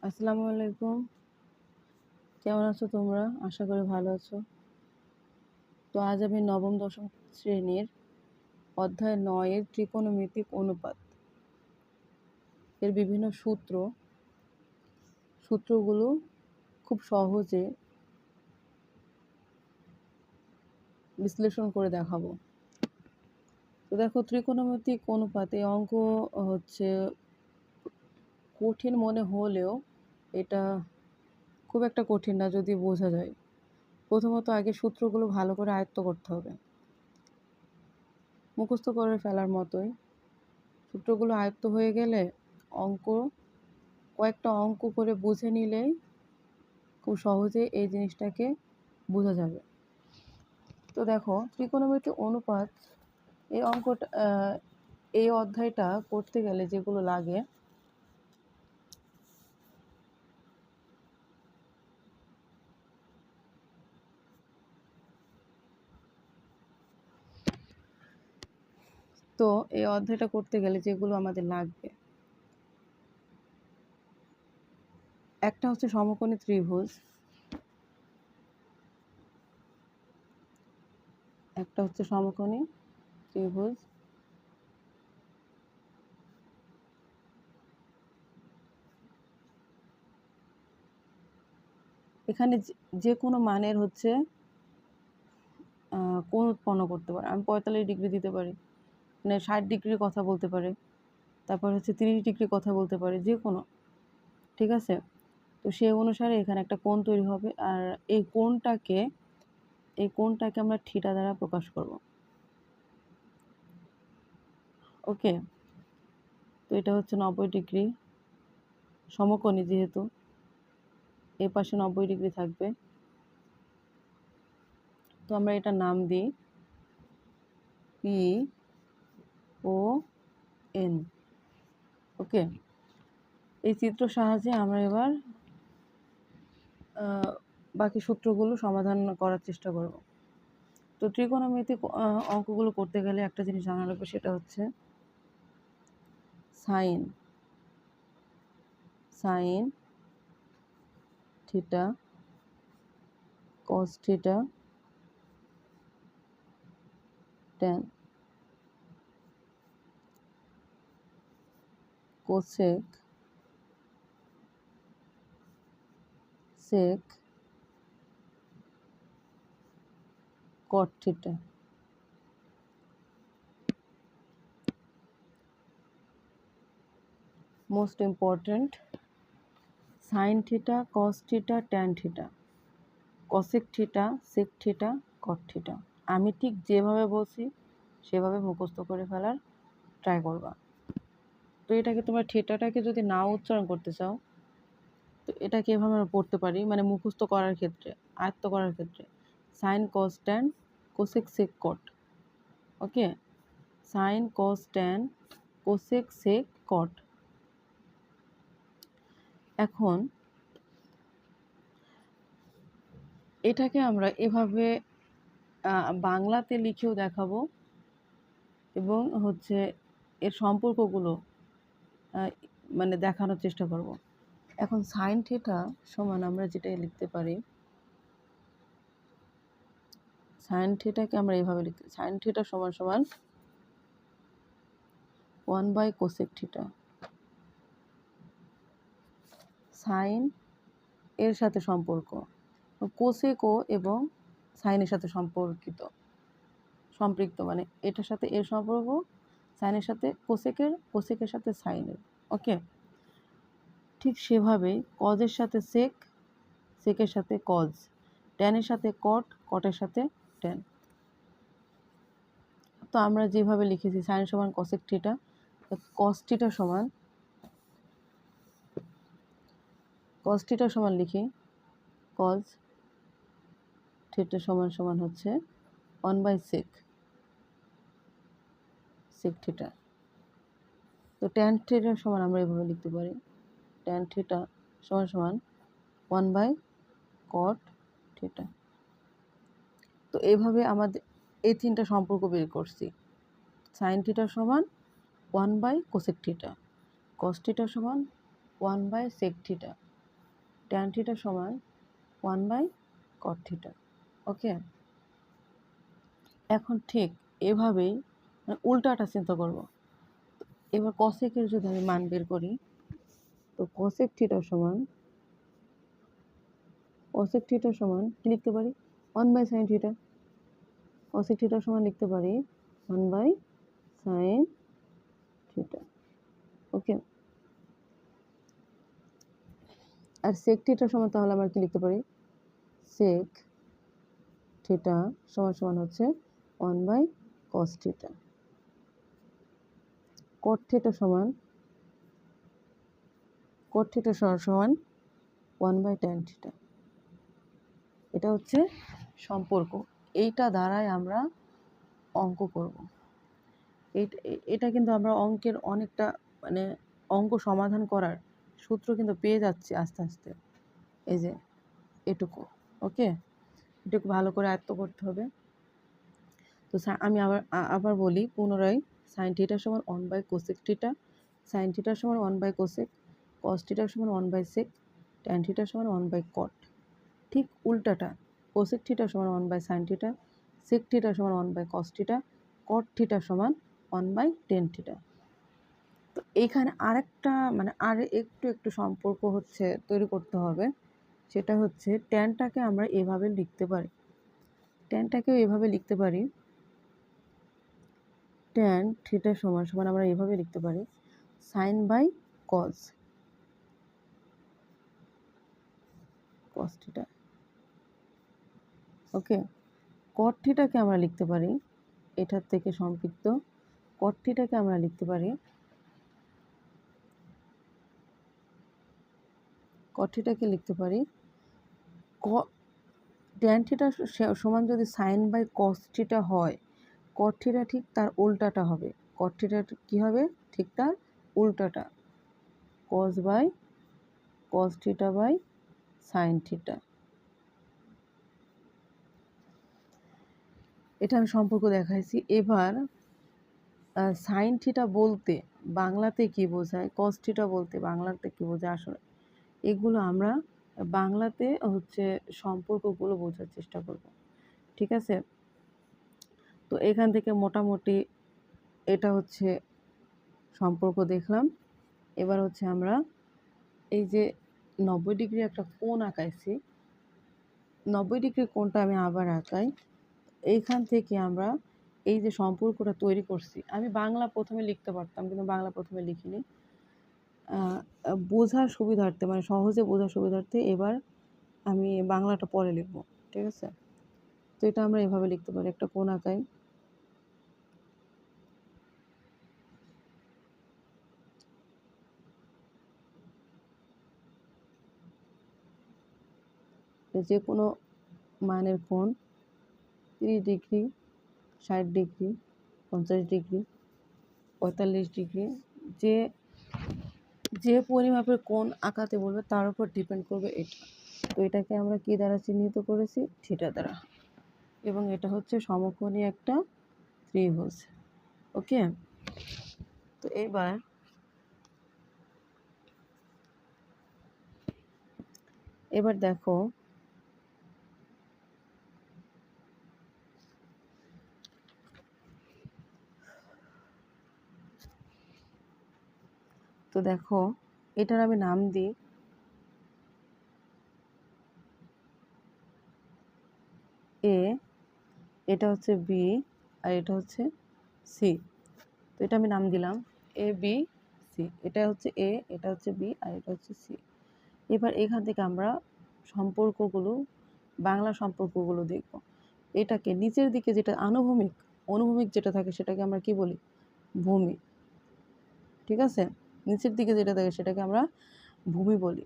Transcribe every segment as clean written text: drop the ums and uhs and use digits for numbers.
আসসালামু আলাইকুম। কেমন আছো তোমরা? আশা করি ভালো আছো। তো আজ আমি নবম দশম শ্রেণীর অধ্যায় ৯ এর ত্রিকোণমিতিক অনুপাত এর বিভিন্ন সূত্রগুলো খুব সহজে বিশ্লেষণ করে দেখাবো। তো দেখো, ত্রিকোণমিতিক অনুপাত এই অঙ্ক হচ্ছে কঠিন মনে হলেও এটা খুব একটা কঠিন না যদি বোঝা যায়। প্রথমত আগে সূত্রগুলো ভালো করে আয়ত্ত করতে হবে, মুখস্থ করে ফেলার মতোই। সূত্রগুলো আয়ত্ত হয়ে গেলে কয়েকটা অঙ্ক করে বুঝে নিলেই খুব সহজে এই জিনিসটাকে বোঝা যাবে। তো দেখো, ত্রিকোণমিতিক অনুপাত এই অঙ্কটা এই অধ্যায়টা করতে গেলে যেগুলো লাগে, তো এই অধ্যায়টা করতে গেলে যেগুলো আমাদের লাগবে, একটা হচ্ছে সমকোণী ত্রিভুজ, এখানে যে কোনো মানের হচ্ছে কোণ উৎপন্ন করতে পারে। আমি 45 ডিগ্রি দিতে পারি, মানে 60 ডিগ্রির কথা বলতে পারে, তারপর হচ্ছে 30 ডিগ্রি কথা বলতে পারে, যে কোনো। ঠিক আছে? তো সেই অনুসারে এখানে একটা কোণ তৈরি হবে, আর এই কোণটাকে আমরা থিটা দ্বারা প্রকাশ করব। ওকে, তো এটা হচ্ছে 90 ডিগ্রি, সমকোণী যেহেতু এই পাশে 90 ডিগ্রি থাকবে। তো আমরা এটা নাম দিই পি ও এন। ওকে, এই চিত্র সাহায্যে আমরা এবার বাকি সূত্রগুলো সমাধান করার চেষ্টা করব। তো ত্রিকোণমিতিক অঙ্কগুলো করতে গেলে একটা জিনিস জানা লাগবে, সেটা হচ্ছে sine theta, cos theta, tan, cosec, sec, cot theta. Most important, sine theta, cos theta, tan theta, cosec theta, sec theta, cot theta. আমি ঠিক যেভাবে বলছি সেভাবে মুখস্থ করে ফেলার ট্রাই করবা। তো এটাকে তোমরা থিটাটাকে যদি নাও উচ্চারণ করতে চাও, তো এটাকে এভাবে আমরা পড়তে পারি, মানে মুখস্থ করার ক্ষেত্রে, আয়ত্ত করার ক্ষেত্রে, sine cos tan cosec sec cot. Okay, sine cos tan cosec sec cot. এখন এটাকে আমরা এভাবে বাংলাতে লিখেও দেখাবো, এবং হচ্ছে এর সম্পর্কগুলো মানে দেখানোর চেষ্টা করব। এখন সাইন থিটা সমান আমরা যেটা লিখতে পারি, সাইন থিটাকে আমরা এইভাবে লিখতে, সাইন থিটা সমান সমান 1 বাই কোসেক থিটা। সাইন এর সাথে সম্পর্ক, কোসেকও এবং সাইনের সাথে সম্পৃক্ত, মানে এটার সাথে এর সম্পর্ক, সাইনের সাথে কোসেকের সাথে সাইনের। ওকে, ঠিক সেভাবেই কজের সাথে সেক, সেকের সাথে কজ, ট্যানের সাথে কট, কটের সাথে ট্যান। তো আমরা যেভাবে লিখেছি সাইন সমান কসেক থিটা, কস থিটা সমান লিখি কজ থিটা সমান সমান হচ্ছে 1 বাই সেক থিটা। তো ট্যান থিটা সমান আমরা এভাবে লিখতে পারি, ট্যান থিটা সমান সমান 1 বাই কট থিটা। তো এইভাবে আমাদের এই তিনটা সম্পর্ক বের করছি। সাইন থিটা সমান 1 by cosec theta, cos theta সমান 1 by sec theta, tan theta সমান 1/cot থিটা। ওকে, এখন ঠিক এভাবেই মানে উল্টাটা চিন্তা করব। এবার কসেকের যদি আমি মান বের করি, তো কসেক থিটা সমান কি লিখতে পারি? 1/sin theta. কসেক থিটা সমান লিখতে পারি 1/sin থিটা। ওকে, আর সেক থিটা সমান তাহলে আমরা কি লিখতে পারি? সেক থিটা সমান হচ্ছে 1/cos থিটা। কট থিটা সমান 1/tan থিটা। এটা হচ্ছে সম্পর্ক। এইটা দ্বারাই আমরা অঙ্ক করব। এটা কিন্তু আমরা অঙ্কের অনেকটা মানে অঙ্ক সমাধান করার সূত্র কিন্তু পেয়ে যাচ্ছি আস্তে আস্তে। এই যে এটুকু, ওকে, এটুকু ভালো করে আয়ত্ত করতে হবে। তো আমি আবার বলি পুনরায়, সাইন থিটা সমান 1/cosec থিটা, সাইন থিটা সমান 1/cosec, কস থিটা সমান 1/sec, ট্যান থিটা সমান 1/cot। ঠিক উল্টাটা, কোসেক থিটা সমান 1/sin থিটা, সেক থিটা সমান 1/cos থিটা, কট থিটা সমান 1/tan থিটা। তো এইখানে আরেকটা মানে আর একটু সম্পর্ক হচ্ছে তৈরি করতে হবে। সেটা হচ্ছে ট্যানটাকে আমরা এভাবে লিখতে পারি, ট্যানটাকেও এভাবে লিখতে পারি, ট্যান থিটা সমান আমরা এভাবে লিখতে পারি সাইন বাই কস থিটা। ওকে, কট থিটাকে আমরা লিখতে পারি এটার থেকে সম্পৃক্ত, কট থিটাকে আমরা লিখতে পারি ট্যান থিটা সমান যদি সাইন বাই কস থিটা হয়, কট থিটা ঠিক তার উল্টাটা হবে। কট থিটা কী হবে? ঠিক তার উল্টাটা, cos theta by sine theta. এটা আমি সম্পর্ক দেখাইছি। এবার সাইন থিটা বলতে বাংলাতে কি বোঝায়, কস থিটা বলতে বাংলাতে কি বোঝায়, আসলে এগুলো আমরা বাংলাতে হচ্ছে সম্পর্কগুলো বোঝার চেষ্টা করব। ঠিক আছে, তো এখান থেকে মোটামুটি এটা হচ্ছে সম্পর্ক দেখলাম। এবার হচ্ছে আমরা এই যে 90 ডিগ্রি একটা কোণ আঁকাইছি, 90 ডিগ্রি কোণটা আমি আবার আঁকাই। এইখান থেকে আমরা এই যে সম্পর্কটা তৈরি করছি, আমি বাংলা প্রথমে লিখতে পারতাম কিন্তু বাংলা প্রথমে লিখিনি, বোঝার সুবিধার্থে মানে সহজে বোঝার সুবিধার্থে এবার আমি বাংলাটা পরে লিখব। ঠিক আছে, তো এটা আমরা এভাবে লিখতে পারি, একটা কোণ আঁকাই, যে কোনো মানের কোণ 30 ডিগ্রি, 60 ডিগ্রি, 50 ডিগ্রি, 45 ডিগ্রি, যে পরিমাপের কোণ আঁকাতে বলবে তার উপর ডিপেন্ড করবে এটা। তো এটাকে আমরা কি দ্বারা চিহ্নিত করেছি? থিটা দ্বারা। এবং এটা হচ্ছে সমকোণী একটা ত্রিভুজ। ওকে, তো এবার দেখো এটার আমি নাম দিই এ, এটা হচ্ছে বি, আর এটা হচ্ছে সি। তো এটা আমি নাম দিলাম এ বি সি। এটা হচ্ছে এ, এটা হচ্ছে বি, আর এটা হচ্ছে সি। এবার এখান থেকে আমরা সম্পর্কগুলো, বাংলা সম্পর্কগুলো দেখব। এটাকে নিচের দিকে যেটা অনুভূমিক যেটা থাকে সেটাকে আমরা কি বলি? ভূমি। ঠিক আছে, নিচের দিকে যেটা থাকে সেটাকে আমরা ভূমি বলি।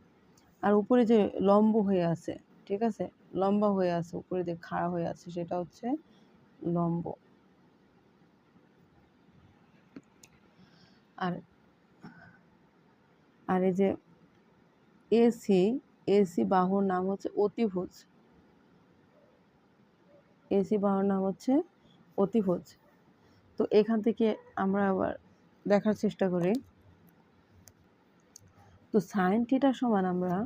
আর উপরে যে লম্ব হয়ে আছে, ঠিক আছে, লম্বা হয়ে আছে, উপরে দিয়ে খাড়া হয়ে আছে, সেটা হচ্ছে লম্ব। আর এই যে এসি বাহুর নাম হচ্ছে অতিভুজ। এসি বাহুর নাম হচ্ছে অতিভুজ। তো এখান থেকে আমরা আবার দেখার চেষ্টা করি। তো সাইন থিটা সমান আমরা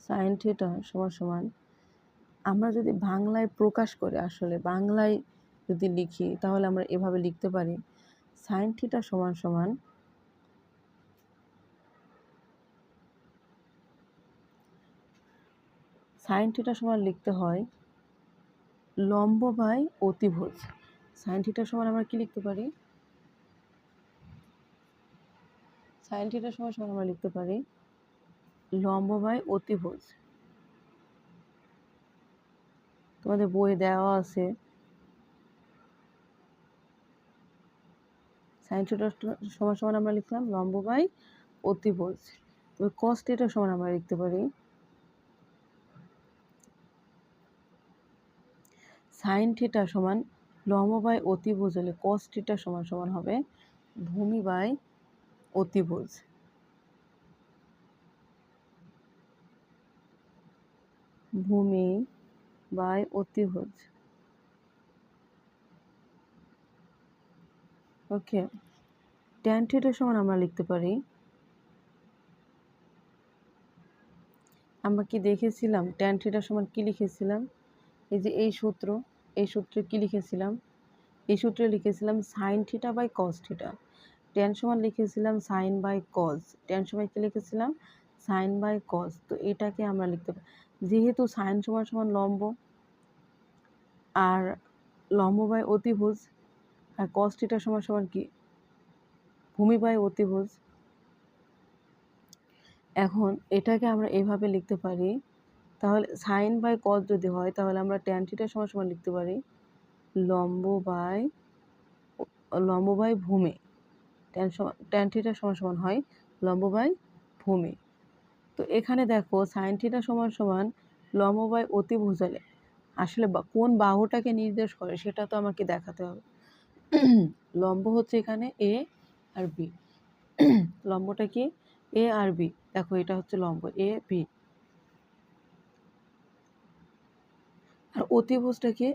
সাইন থিটা সমান সমান, আমরা যদি বাংলায় প্রকাশ করে, আসলে বাংলায় যদি লিখি তাহলে আমরা এভাবে লিখতে পারি, সাইন থিটা সমান সমান সাইন থিটা সমান লিখতে হয় লম্ব বাই অতিভুজ। সাইন থিটা সমান আমরা কি লিখতে পারি, সাইন থিটা সমান সমান আমরা লিখতে পারি লম্ব বাই অতিভুজ। তোমাদের বই দেওয়া আছে সাইন থিটা সমান সমান আমরা লিখলাম লম্ব বাই অতিভুজ। তবে কস থিটা সমান আমরা লিখতে পারি সাইন থিটা সমান লম্ব বাই অতিভুজ হলে কস থিটা সমান সমান হবে ভূমি বাই অতিভুজ। ভূমি বাই অতিভুজ। ওকে, ট্যান থিটা সমান আমরা লিখতে পারি, আমরা কি দেখেছিলাম ট্যান থিটা সমান কি লিখেছিলাম, এই যে এই সূত্রে কি লিখেছিলাম, এই সূত্রে লিখেছিলাম sine theta by cos theta. Tan সমান লিখেছিলাম সাইন বাই কস, ট্যান সমান কি লিখেছিলাম সাইন বাই কস। তো এটাকে আমরা লিখতে পারি, যেহেতু সাইন সমান সমান লম্ব আর লম্ব বাই অতিভুজ, আর কস থিটা সমান সমান কি ভূমি বাই অতিভুজ। এখন এটাকে আমরা এইভাবে লিখতে পারি, তাহলে সাইন বাই কস যদি হয় তাহলে আমরা ট্যান থিটা সমান সমান লিখতে পারি লম্ব বাই ভূমি। ট্যান থিটা সমান সমান হয় লম্ব বাই ভূমি। তো এখানে দেখো সাইন থিটা সমান সমান লম্ব বাই অতিভুজ হলে আসলে কোন বাহুটাকে নির্দেশ করে সেটা তো আমাকে দেখাতে হবে। লম্ব হচ্ছে এখানে এ আর বি, লম্বটা কি এ আর বি, দেখো এটা হচ্ছে লম্ব এ বি, আর অতিভুজটা কি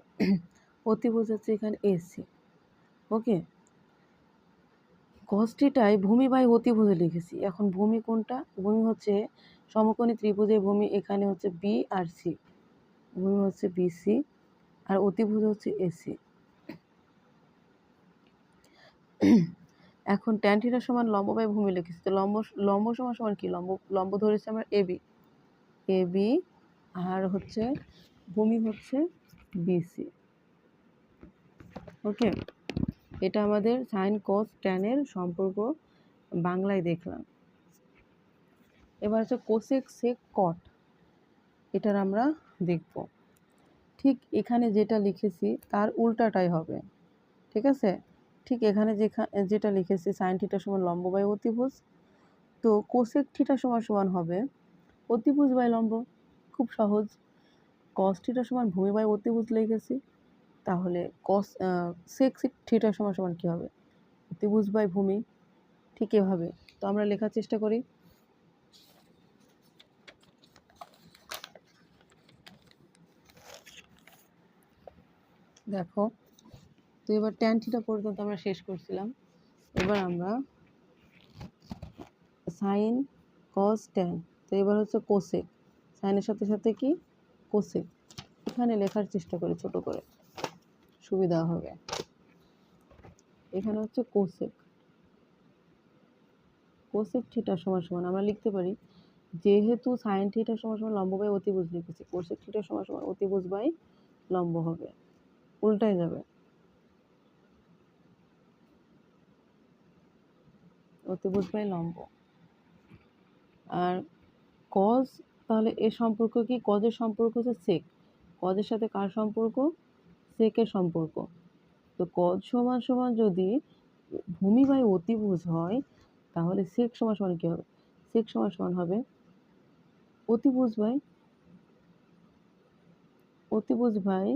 অতিভুজ হচ্ছে এখানে এসি। ওকে, কস থিটায় ভূমি বাই অতিভুজে লিখেছি, এখন ভূমি কোনটা, ভূমি হচ্ছে সমকোণী ত্রিভুজের ভূমি, এখানে হচ্ছে বি আর সি, ভূমি হচ্ছে বিসি আর অতিভুজ হচ্ছে এসি। এখন ট্যান থিটা সমান লম্ব বাই ভূমি লিখেছি, তো লম্ব সমান সমান কি, লম্ব ধরেছি আমরা এ বি আর হচ্ছে ভূমি হচ্ছে বিসি। ওকে, এটা আমাদের সাইন কস ট্যানের সম্পর্ক বাংলায় দেখলাম। এবার হচ্ছে কোসেক সেক কট, এটার আমরা দেখব। ঠিক এখানে যেটা লিখেছি তার উল্টাটাই হবে, ঠিক আছে। ঠিক এখানে যেটা লিখেছি সাইন থিটা সমান লম্ব বাই অতিভুজ, তো কোসেক থিটা সমান সমান হবে অতিভুজ বাই লম্ব, খুব সহজ। কস থিটা সমান ভূমি বাই অতিভুজ লিখেছি, তাহলে সেক থিটা সমান সমান কী হবে অতিভুজ বাই ভূমি। ঠিক এভাবে তো আমরা লেখার চেষ্টা করি। দেখো, তো এবার ট্যান থিটা পর্যন্ত আমরা শেষ করছিলাম, এবার আমরা সাইন কস ট্যান, তো এবার হচ্ছে কোসেক, সাইনের সাথে সাথে কি কোসেক, এখানে লেখার চেষ্টা করি ছোট করে সুবিধা হবে। এখানে হচ্ছে কোসেক থিটা সমান সমান আমরা লিখতে পারি, যেহেতু সাইন থিটা সমান সমান লম্ব বাই অতিভুজ লিখেছি, কোসেক থিটা সমান সমান অতিভুজ বাই লম্ব হবে, উল্টায় যাবে, অতিভুজ বাই লম্ব। আর কজ, তাহলে এর সম্পর্ক কি, কজের সম্পর্ক হচ্ছে সেক, কজের সাথে কার সম্পর্ক, সেকের সম্পর্ক। তো কজ সমান সমান যদি ভূমি বাই অতিভুজ হয় তাহলে সেক সমান সমান কী হবে, সেক সমান সমান হবে অতিভুজ বাই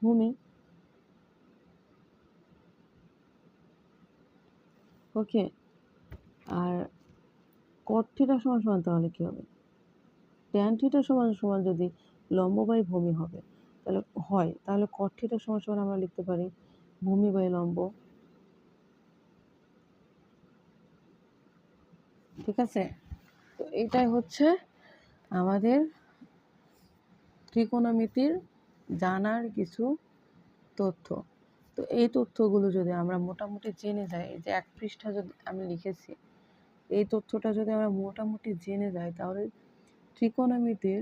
ভূমি। ওকে, আর কট থিটা সমান সমান তাহলে কী হবে, ট্যান থিটা সমান সমান যদি লম্ব বাই ভূমি হবে তাহলে কট থিটা সমান সমান আমরা লিখতে পারি ভূমি বাই লম্ব। ঠিক আছে, তো এটাই হচ্ছে আমাদের ত্রিকোণমিতির জানার কিছু তথ্য। তো এই তথ্যগুলো যদি আমরা মোটামুটি জেনে যাই, যে এক পৃষ্ঠা যদি আমি লিখেছি, এই তথ্যটা যদি আমরা মোটামুটি জেনে যাই, তাহলে ত্রিকোণমিতির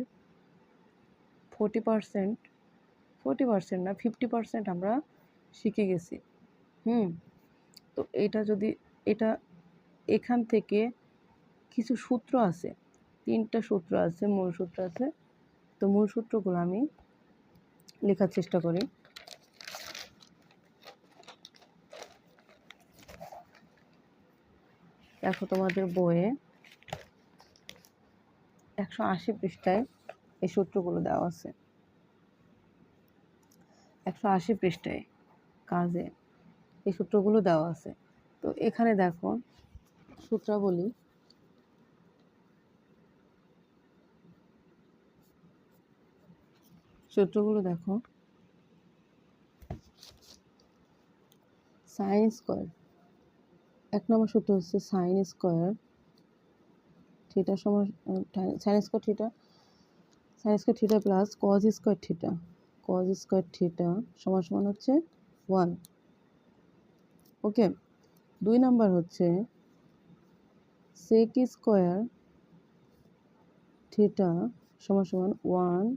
40% না 50% আমরা শিখে গেছি। তো এটা এখান থেকে কিছু সূত্র আছে, 3টা সূত্র আছে, মূল সূত্র আছে। তো মূল সূত্রগুলো আমি লেখার চেষ্টা করি। দেখো তোমাদের বইয়ে 180 পৃষ্ঠায় এই সূত্রগুলো দেওয়া আছে। 180 পৃষ্ঠায় কাজে এই সূত্রগুলো দেওয়া আছে। তো এখানে দেখো সূত্রাবলী, সূত্রগুলো দেখো। সাইন স্কোয়ার, 1 নম্বর সূত্র হচ্ছে সাইন স্কোয়ার থিটা সমান sign square theta plus cos square theta সমান সমান হচ্ছে 1। ওকে। 2 নাম্বার হচ্ছে সেক স্কোয়ার থিটা সমান সমান 1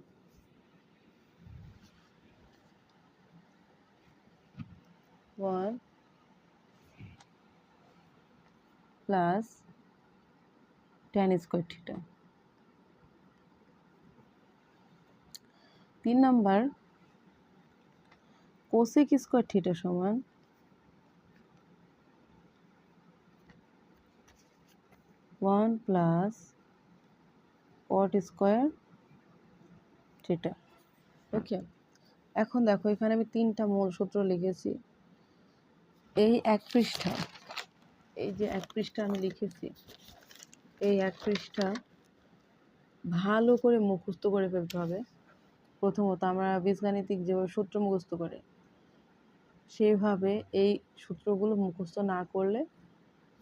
plus tan square theta. 3 number cosec square theta সমান 1 প্লাস কট স্কোয়ার থিটা। ওকে। এখন দেখো এখানে আমি 3টা মূল সূত্র লিখেছি। এই এক পৃষ্ঠা, এই যে এক পৃষ্ঠা আমি লিখেছি, এই এক পৃষ্ঠা ভালো করে মুখস্থ করে ফেলতে হবে। প্রথমত আমরা বীজগাণিতিক যেভাবে সূত্র মুখস্থ করে, সেভাবে এই সূত্রগুলো মুখস্থ না করলে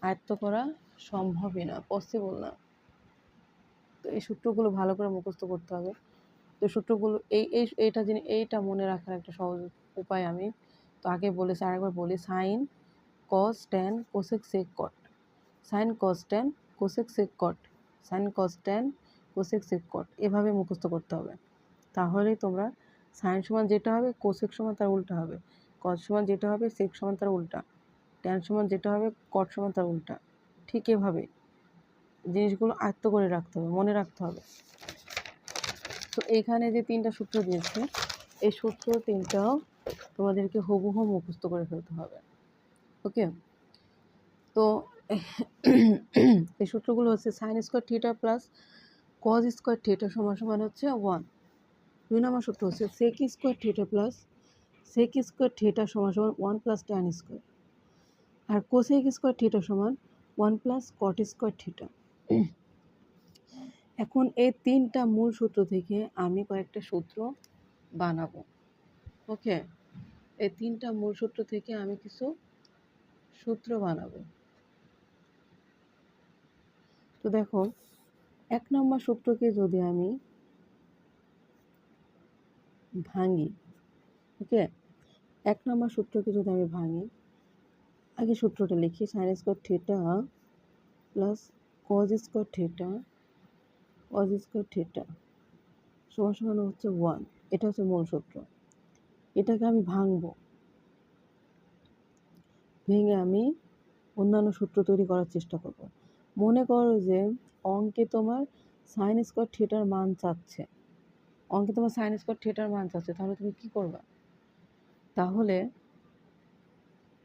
আয়ত্ত করা সম্ভবই না, পসিবল না। তো এই সূত্রগুলো ভালো করে মুখস্থ করতে হবে। তো সূত্রগুলো এইটা মনে রাখার একটা সহজ উপায় আমি তো আগে বলেছি, আরেকবার বলি। Sine cos tan cosec sec cot, sine cos tan cosec sec cot, sine cos tan cosec sec cot, এভাবে মুখস্থ করতে হবে। তাহলেই তোমরা সাইন সমান যেটা হবে কোসেক সমান তার উল্টা হবে, কস সমান যেটা হবে সেক সমান তার উল্টা, ট্যান সমান যেটা হবে কট সমান তার উল্টা। ঠিক এভাবে জিনিসগুলো আয়ত্ত করে রাখতে হবে, মনে রাখতে হবে। তো এখানে যে 3টা সূত্র দিয়েছে, এই সূত্র 3টাও তোমাদেরকে হুবহু মুখস্থ করে ফেলতে হবে। ওকে। তো এই সূত্রগুলো হচ্ছে sine square theta plus cos square theta সমান সমান হচ্ছে 1। 2 নম্বর সূত্র হচ্ছে sec square theta plus sec square theta সমান সমান 1 প্লাস ট্যান স্কোয়ার, আর কোসেক স্কোয়ার থিটা সমান 1 প্লাস কট স্কোয়ার থিটা। এখন এই 3টা মূল সূত্র থেকে আমি কয়েকটা সূত্র বানাবো। ওকে। এই 3টা মূল সূত্র থেকে আমি কিছু সূত্র বানাবো। তো দেখো 1 নম্বর সূত্রকে যদি আমি ভাঙি, ওকে, 1 নম্বর সূত্রকে যদি আমি ভাঙি, আগে সূত্রটা লিখি। Sign square theta plus cos square theta সমান সমান হচ্ছে 1। এটা হচ্ছে মূল সূত্র। এটাকে আমি ভাঙবো, ভেঙে আমি অন্যান্য সূত্র তৈরি করার চেষ্টা করব। মনে করো যে অঙ্কে তোমার সাইন স্কোয়ার থিটার মান চাচ্ছে, তাহলে তুমি কি করবা? তাহলে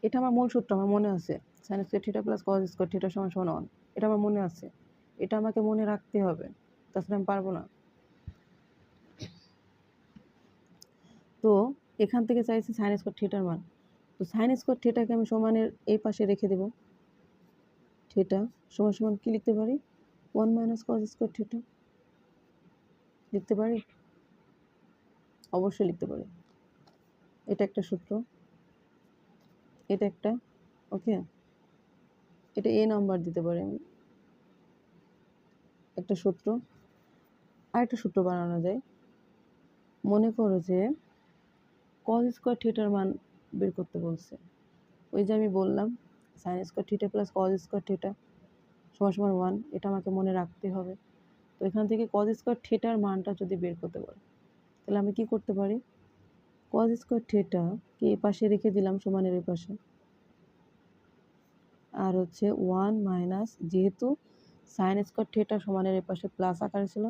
এটা আমার মূল সূত্র, আমার মনে আছে, sign square theta plus cos square theta সমান সমান 1। এটা আমার মনে আছে, এটা আমাকে মনে রাখতে হবে, তাছাড়া আমি পারবো না। তো এখান থেকে চাইছি সাইন স্কোয়ার থিটার মান। তো সাইন স্কোয়ার থিটাকে আমি সমানের এই পাশে রেখে দেব। থিটা সমান সমান কি লিখতে পারি? 1 মাইনাস কজ স্কোয়ার থিটা লিখতে পারি, অবশ্যই লিখতে পারি। এটা একটা সূত্র, এটা একটা, ওকে, এটা নাম্বার দিতে পারি আমি, একটা সূত্র। আরেকটা সূত্র বানানো যায়। মনে করো যে কজ স্কোয়ার থিটার মান বের করতে বলছে। ওই যে আমি বললাম sign square theta plus cos square theta সমান সমান 1, এটা আমাকে মনে রাখতে হবে। তো এখান থেকে কজ স্কোয়ার থিটার মানটা যদি বের করতে বলে, তাহলে আমি কি করতে পারি, কজ স্কোয়ার থিটাকে এই পাশে রেখে দিলাম সমানের এই পাশে, আর 1 মাইনাস, যেহেতু সাইন স্কোয়ার থিটা সমানের এই পাশে প্লাস আকারে ছিল,